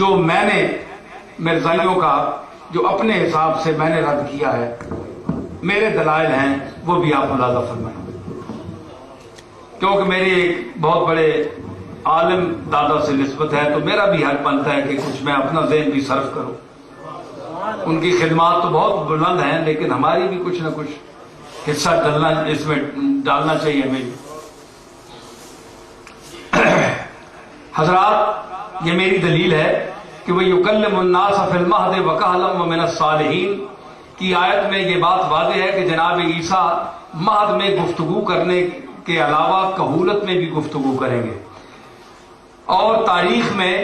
جو میں نے مرزائیوں کا جو اپنے حساب سے میں نے رد کیا ہے، میرے دلائل ہیں، وہ بھی آپ ملاحظہ فرمائیں، کیونکہ میری ایک بہت بڑے عالم دادا سے نسبت ہے، تو میرا بھی حق بنتا ہے کہ کچھ میں اپنا ذہن بھی صرف کروں۔ ان کی خدمات تو بہت بلند ہیں، لیکن ہماری بھی کچھ نہ کچھ حصہ اس میں ڈالنا چاہیے ہمیں بھی۔ حضرات، یہ میری دلیل ہے کہ وہ یکلم الناس فی المہد وکہلا ومن الصالحین کی آیت میں یہ بات واضح ہے کہ جناب عیسیٰ مہد میں گفتگو کرنے کے علاوہ کہولت میں بھی گفتگو کریں گے، اور تاریخ میں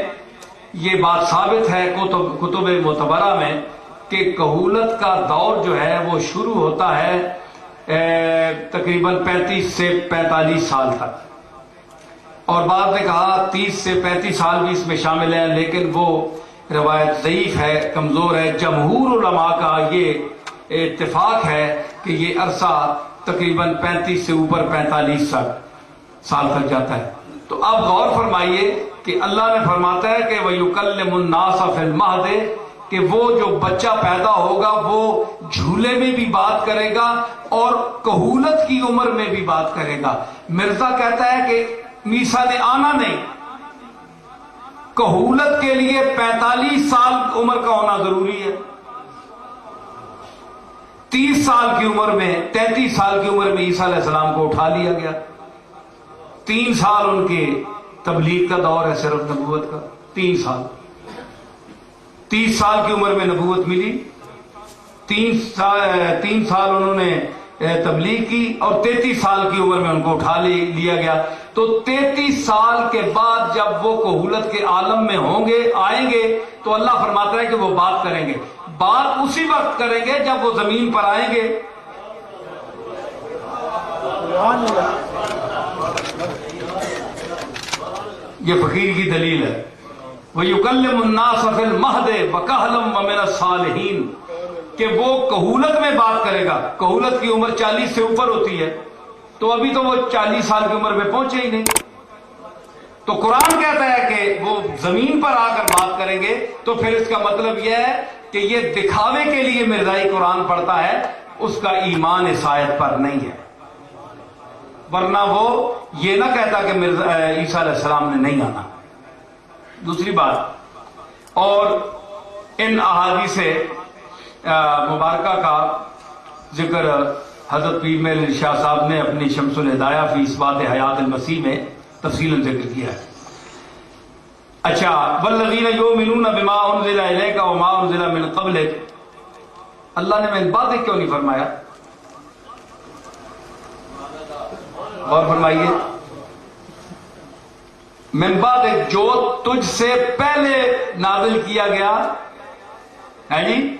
یہ بات ثابت ہے کتب معتبرہ میں کہ کہولت کا دور جو ہے وہ شروع ہوتا ہے تقریباً 35 سے 45 سال تک، اور بعض نے کہا 30 سے 35 سال بھی اس میں شامل ہیں، لیکن وہ روایت ضعیف ہے، کمزور ہے۔ جمہور علماء کا یہ اتفاق ہے کہ یہ عرصہ تقریباً 35 سے اوپر 45 سال تک جاتا ہے۔ تو اب غور فرمائیے کہ اللہ نے فرماتا ہے کہ وَيُكَلِّمُ النَّاسَ فِي الْمَهْدِ، کہ وہ جو بچہ پیدا ہوگا وہ جھولے میں بھی بات کرے گا اور کہولت کی عمر میں بھی بات کرے گا۔ مرزا کہتا ہے کہ عیسیٰ نے آنا نہیں، کہولت کے لیے 45 سال عمر کا ہونا ضروری ہے۔ 30 سال کی عمر میں 33 سال کی عمر میں عیسیٰ علیہ السلام کو اٹھا لیا گیا۔ 3 سال ان کے تبلیغ کا دور ہے، صرف نبوت کا 3 سال۔ 30 سال کی عمر میں نبوت ملی، 3 سال انہوں نے تبلیغ کی، اور 33 سال کی عمر میں ان کو اٹھا لیا گیا۔ تو 33 سال کے بعد جب وہ کہولت کے عالم میں ہوں گے، آئیں گے، تو اللہ فرماتا ہے کہ وہ بات کریں گے۔ بات اسی وقت کریں گے جب وہ زمین پر آئیں گے۔ یہ فقیر کی دلیل ہے۔ وَيُكَلِّمُ النَّاسَ فِي الْمَهْدِ وَكَهْلًا وَمِنَ الصَّالِحِينَ، کہ وہ کہولت میں بات کرے گا۔ کہولت کی عمر 40 سے اوپر ہوتی ہے، تو ابھی تو وہ 40 سال کی عمر میں پہنچے ہی نہیں۔ تو قرآن کہتا ہے کہ وہ زمین پر آ کر بات کریں گے، تو پھر اس کا مطلب یہ ہے کہ یہ دکھاوے کے لیے مرزائی قرآن پڑھتا ہے، اس کا ایمان اس آیت پر نہیں ہے، ورنہ وہ یہ نہ کہتا کہ عیسیٰ علیہ السلام نے نہیں آنا۔ دوسری بات، اور ان احادیث مبارکہ کا ذکر حضرت پیر میل شاہ صاحب نے اپنی شمس الہدایہ فی اثبات حیات المسیح میں تفصیلاً ذکر کیا ہے۔ اچھا، والذین یؤمنون بما انزل الیک وما انزل من قبلک، اللہ نے من بعد کیوں نہیں فرمایا؟ غور فرمائیے، من بعد جو تجھ سے پہلے نازل کیا گیا ہے جی،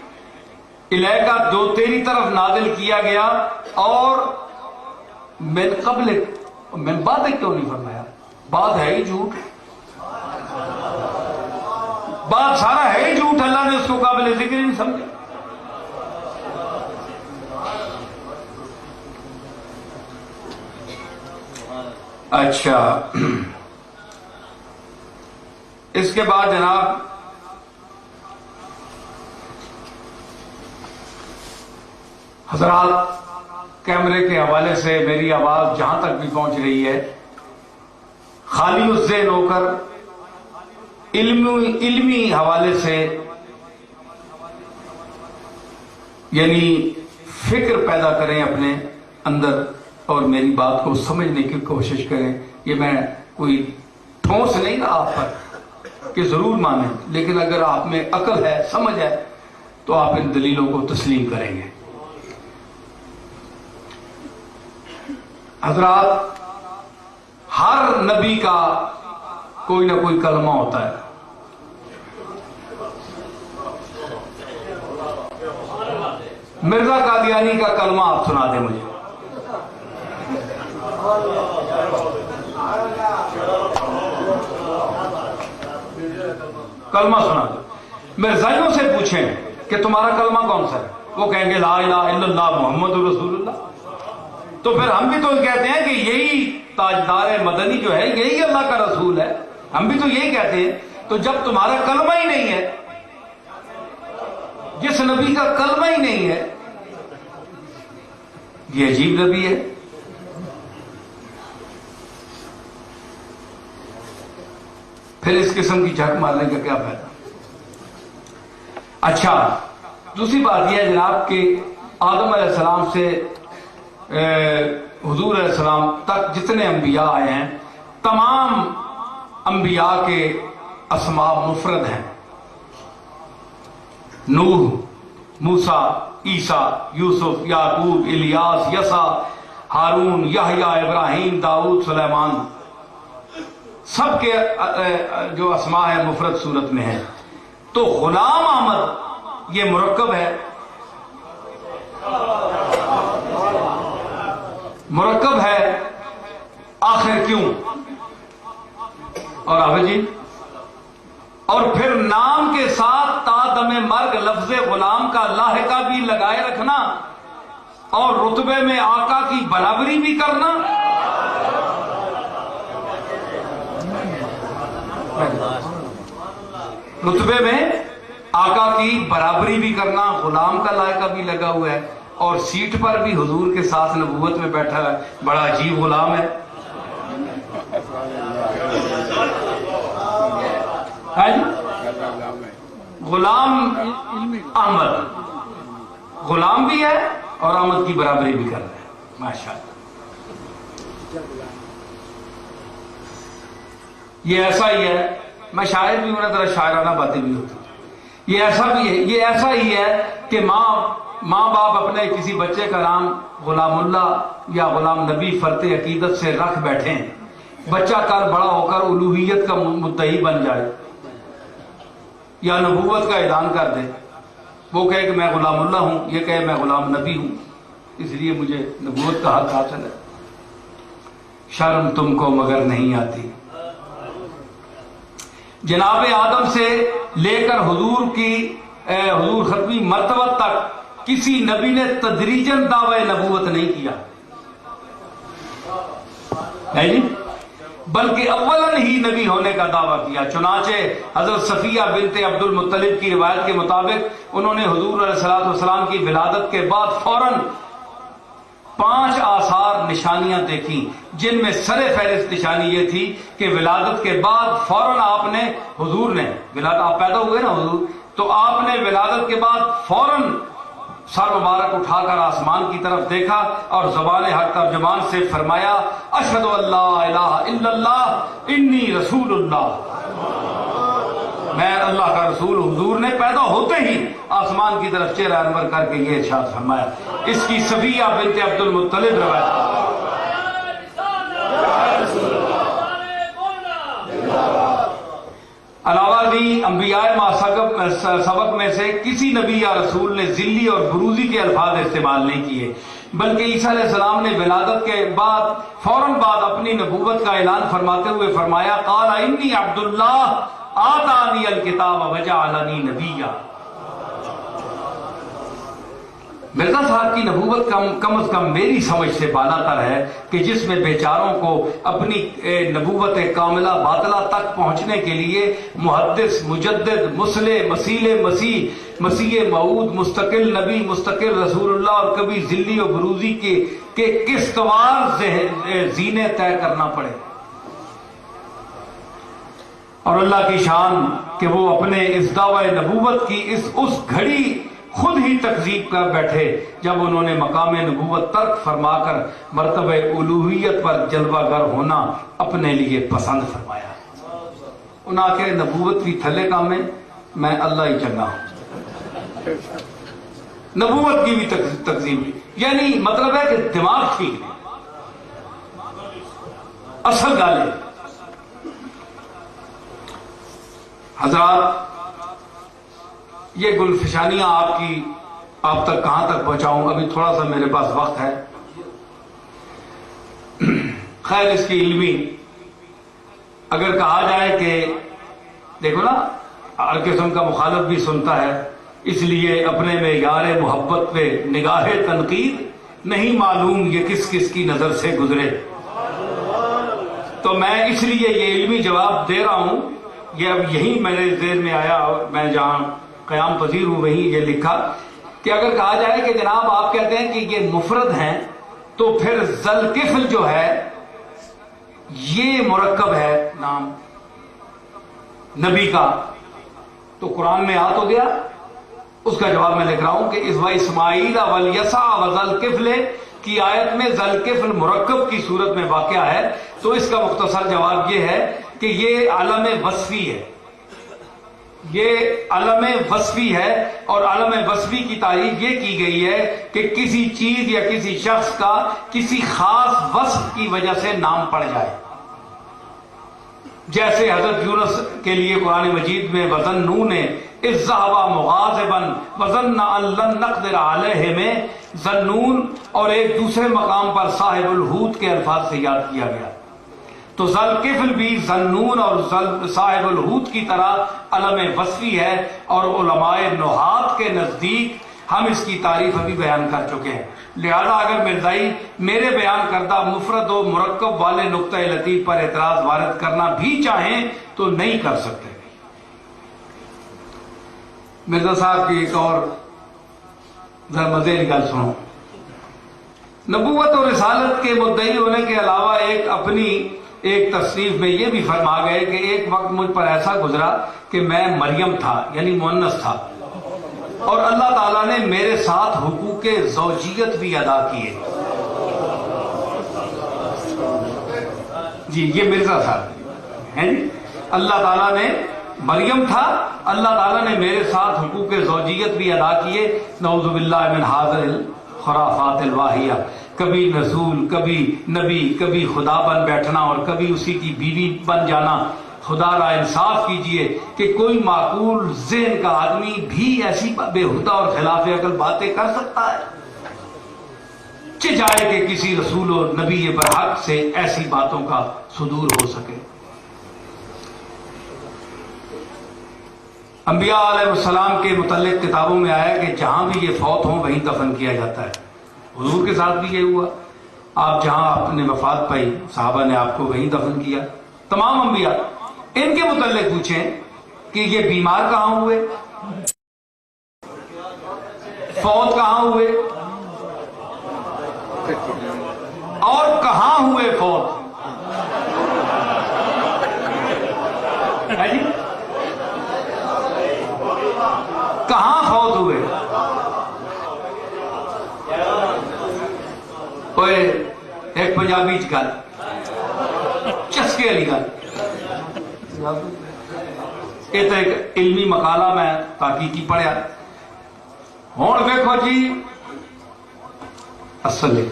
الیکا جو تیری طرف نازل کیا گیا، اور من قبل، من بعد کیوں نہیں فرمایا؟ بعد ہے ہی جھوٹ، بعد سارا ہے ہی جھوٹ، اللہ نے اس کو قابل ذکر نہیں سمجھا۔ اچھا، اس کے بعد جناب حضرات، کیمرے کے حوالے سے میری آواز جہاں تک بھی پہنچ رہی ہے، خالی الذہن ہو کر علمی حوالے سے، یعنی فکر پیدا کریں اپنے اندر اور میری بات کو سمجھنے کی کوشش کریں۔ یہ میں کوئی ٹھوس نہیں رہا آپ پر کہ ضرور مانیں، لیکن اگر آپ میں عقل ہے، سمجھ ہے، تو آپ ان دلیلوں کو تسلیم کریں گے۔ حضرات، ہر نبی کا کوئی نہ کوئی کلمہ ہوتا ہے۔ مرزا قادیانی کا کلمہ آپ سنا دیں مجھے۔ کلمہ سنا دیں۔ مرزائیوں سے پوچھیں کہ تمہارا کلمہ کون سا ہے، وہ کہیں گے لا الہ الا اللہ محمد رسول اللہ۔ تو پھر ہم بھی تو کہتے ہیں کہ یہی تاجدار مدنی جو ہے یہی اللہ کا رسول ہے، ہم بھی تو یہی کہتے ہیں۔ تو جب تمہارا کلمہ ہی نہیں ہے، جس نبی کا کلمہ ہی نہیں ہے، یہ عجیب نبی ہے۔ پھر اس قسم کی جھک مارنے کا کیا فائدہ؟ اچھا، دوسری بات یہ ہے جناب کہ آدم علیہ السلام سے حضور علیہ السلام تک جتنے انبیاء آئے ہیں، تمام انبیاء کے اسماء مفرد ہیں۔ نوح، موسیٰ، عیسیٰ، یوسف، یعقوب، الیاس، یسع، ہارون، یحییٰ، ابراہیم، داؤد، سلیمان، سب کے جو اسماء ہیں مفرد صورت میں ہیں۔ تو غلام احمد یہ مرکب ہے، مرکب ہے، آخر کیوں؟ اور حافظ جی، اور پھر نام کے ساتھ تا دم مرگ لفظ غلام کا لاحقہ بھی لگائے رکھنا اور رتبے میں آقا کی برابری بھی کرنا۔ رتبے میں آقا کی برابری بھی کرنا، غلام کا لاحقہ بھی لگا ہوا ہے، اور سیٹ پر بھی حضور کے ساتھ نبوت میں بیٹھا ہے، بڑا عجیب غلام ہے۔ غلام احمد، غلام بھی ہے اور احمد کی برابری بھی کر رہا ہے، ماشاءاللہ۔ یہ ایسا ہی ہے، میں شاعر بھی ہوں نا، ذرا شاعرانہ باتیں بھی ہوتی، یہ ایسا بھی ہے، یہ ایسا ہی ہے کہ ماں باپ اپنے کسی بچے کا نام غلام اللہ یا غلام نبی فرط عقیدت سے رکھ بیٹھے ہیں، بچہ کل بڑا ہو کر الوہیت کا مدعی بن جائے یا نبوت کا اعلان کر دے، وہ کہے کہ میں غلام اللہ ہوں، یہ کہے میں غلام نبی ہوں، اس لیے مجھے نبوت کا حق حاصل ہے۔ شرم تم کو مگر نہیں آتی۔ جناب آدم سے لے کر حضور ختمی مرتبہ تک کسی نبی نے تدریجاً دعوی نبوت نہیں کیا، نہیں جی، بلکہ اولاً ہی نبی ہونے کا دعویٰ کیا۔ چنانچہ حضرت صفیہ بنت عبد المطلب کی روایت کے مطابق انہوں نے حضور علیہ السلام کی ولادت کے بعد فوراً 5 آثار نشانیاں دیکھی، جن میں سر فہرست نشانی یہ تھی کہ ولادت کے بعد فوراً آپ پیدا ہوئے نا حضور، تو آپ نے ولادت کے بعد فوراً سر مبارک اٹھا کر آسمان کی طرف دیکھا اور زبان حق ترجمان سے فرمایا، اشہد ان لا الہ الا اللہ انی رسول اللہ، میں اللہ کا رسول ہوں۔ حضور نے پیدا ہوتے ہی آسمان کی طرف چہرہ انور کر کے یہ ارشاد فرمایا۔ اس کی صفیہ بنت عبد المطلب روایت۔ علاوہ بھی انبیاء ما سبق میں سے کسی نبی یا رسول نے ذلی اور بروزی کے الفاظ استعمال نہیں کیے، بلکہ عیسیٰ علیہ السلام نے ولادت کے بعد فوراً بعد اپنی نبوت کا اعلان فرماتے ہوئے فرمایا، قال انی عبد اللہ آتانی الکتاب وجعلنی نبیا۔ مرزا صاحب کی نبوت کم از کم میری سمجھ سے بالا تر ہے کہ جس میں بیچاروں کو اپنی نبوت کاملہ باطلہ تک پہنچنے کے لیے محدث، مجدد، مصلح، مسیح موعود، مستقل نبی، مستقل رسول اللہ اور کبھی ذلی و بروزی کے قسطوار زینے طے کرنا پڑے۔ اور اللہ کی شان کہ وہ اپنے اس دعوی نبوت کی اس گھڑی خود ہی تکذیب کر بیٹھے جب انہوں نے مقام نبوت ترک فرما کر مرتبہ الوہیت پر جلوہ گر ہونا اپنے لیے پسند فرمایا۔ انہاں کے نبوت بھی تھلے کام میں اللہ ہی چنگا ہوں، نبوت کی بھی تکذیب، یعنی مطلب ہے کہ دماغ ٹھیک نہیں، اصل گل ہے۔ حضرات، یہ گلفشانیاں آپ تک کہاں تک پہنچاؤں، ابھی تھوڑا سا میرے پاس وقت ہے۔ خیر، اس کی علمی اگر کہا جائے کہ دیکھو نا، ہر قسم کا مخالف بھی سنتا ہے، اس لیے اپنے میں یار محبت پہ نگاہ تنقید نہیں معلوم یہ کس کس کی نظر سے گزرے۔ تو میں اس لیے یہ علمی جواب دے رہا ہوں، یہ اب یہی میرے ذہن میں آیا، میں جہاں قیام پذیر ہوں وہیں یہ لکھا کہ اگر کہا جائے کہ جناب آپ کہتے ہیں کہ یہ مفرد ہیں تو پھر ذوالکفل جو ہے یہ مرکب ہے نام نبی کا، تو قرآن میں آ تو گیا؟ اس کا جواب میں لکھ رہا ہوں کہ اس اسماعیل والیسع وذوالکفل کی آیت میں ذوالکفل مرکب کی صورت میں واقع ہے، تو اس کا مختصر جواب یہ ہے کہ یہ علم وصفی ہے، یہ علم وصفی ہے، اور علم وصفی کی تعریف یہ کی گئی ہے کہ کسی چیز یا کسی شخص کا کسی خاص وصف کی وجہ سے نام پڑ جائے، جیسے حضرت یونس کے لیے قرآن مجید میں وظنون اذ ذهب مغاضبا وظن ان لن نقدر علیہ میں ظنون اور ایک دوسرے مقام پر صاحب الحوت کے الفاظ سے یاد کیا گیا، تو ذوالکفل بھی ظنون اور صاحب الحوت کی طرح علم وصفی ہے، اور علماء نحات کے نزدیک ہم اس کی تعریف ابھی بیان کر چکے ہیں، لہذا اگر مرزائی میرے بیان کردہ مفرد و مرکب والے نقطہ لطیف پر اعتراض وارد کرنا بھی چاہیں تو نہیں کر سکتے۔ مرزا صاحب کی ایک اور ذرا مزے کی گل سنو۔ نبوت اور رسالت کے مدعی ہونے کے علاوہ اپنی ایک تصنیف میں یہ بھی فرما گئے کہ ایک وقت مجھ پر ایسا گزرا کہ میں مریم تھا، یعنی مؤنث تھا، اور اللہ تعالیٰ نے میرے ساتھ حقوق زوجیت بھی ادا کیے۔ جی یہ مرزا صاحب ہیں جی، اللہ تعالیٰ نے مریم تھا، اللہ تعالیٰ نے میرے ساتھ حقوق زوجیت بھی ادا کیے۔ نعوذ باللہ من حاضر الخرافات الواہیہ، کبھی رسول، کبھی نبی، کبھی خدا بن بیٹھنا اور کبھی اسی کی بیوی بن جانا۔ خدا را انصاف کیجئے کہ کوئی معقول ذہن کا آدمی بھی ایسی بےہودہ اور خلاف عقل باتیں کر سکتا ہے؟ چاہے کہ کسی رسول اور نبی برحق سے ایسی باتوں کا صدور ہو سکے۔ انبیاء علیہ السلام کے متعلق کتابوں میں آیا کہ جہاں بھی یہ فوت ہوں وہیں دفن کیا جاتا ہے۔ حضور کے ساتھ بھی یہ ہوا، آپ جہاں آپ نے وفات پائی صحابہ نے آپ کو وہیں دفن کیا۔ تمام انبیاء ان کے متعلق پوچھیں کہ یہ بیمار کہاں ہوئے، فوت کہاں ہوئے اور کہاں ہوئے فوت؟ جی کہاں فوت ہوئے؟ ایک پنجابی گل چسکے والی گل، یہ تو ایک علمی مقالہ میں تحقیقی پڑھیا۔ ہوں ویکھو جی اصل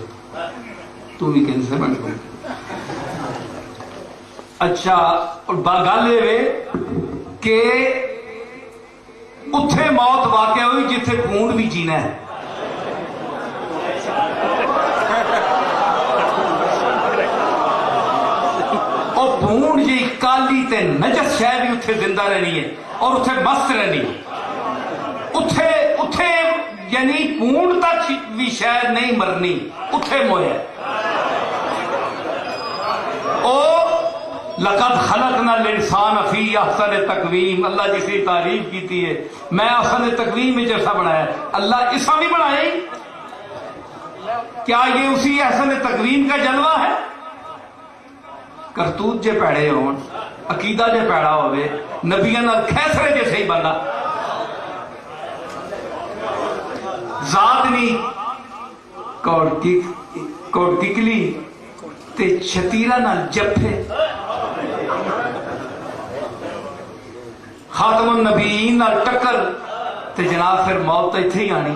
تو بھی کہیں سے بن گئی۔ اچھا گل یہ کہ اتھے موت واقع ہوئی جتھے پونڈ بھی جینا ہے۔ اور پونڈ جی کالی تے نجس شہ بھی اتھے زندہ رہنی ہے اور اتھے مست رہنی ہے۔ اتھے یعنی پونڈ تک بھی شاید نہیں مرنی، اتھے مویا۔ او لقد خلقنا الانسان فی احسن تقویم، اللہ جس کی تعریف کی ہے میں احسن تقویم میں جیسا بنایا، اللہ ایسا بھی بنایا ہی؟ کیا یہ اسی احسن تقویم کا جلوہ ہے؟ کرتوت جے پیڑے ہون، عقیدہ جے پیڑا ہوئے، نبیاں نال کھیسرے جیسے ہی بندہ، ذات نہیں کوڑ ککلی تے شتیرہ نال جپے، خاتم النبیین نال ٹکر تے جناب پھر موت تو اتھے ہی آنی۔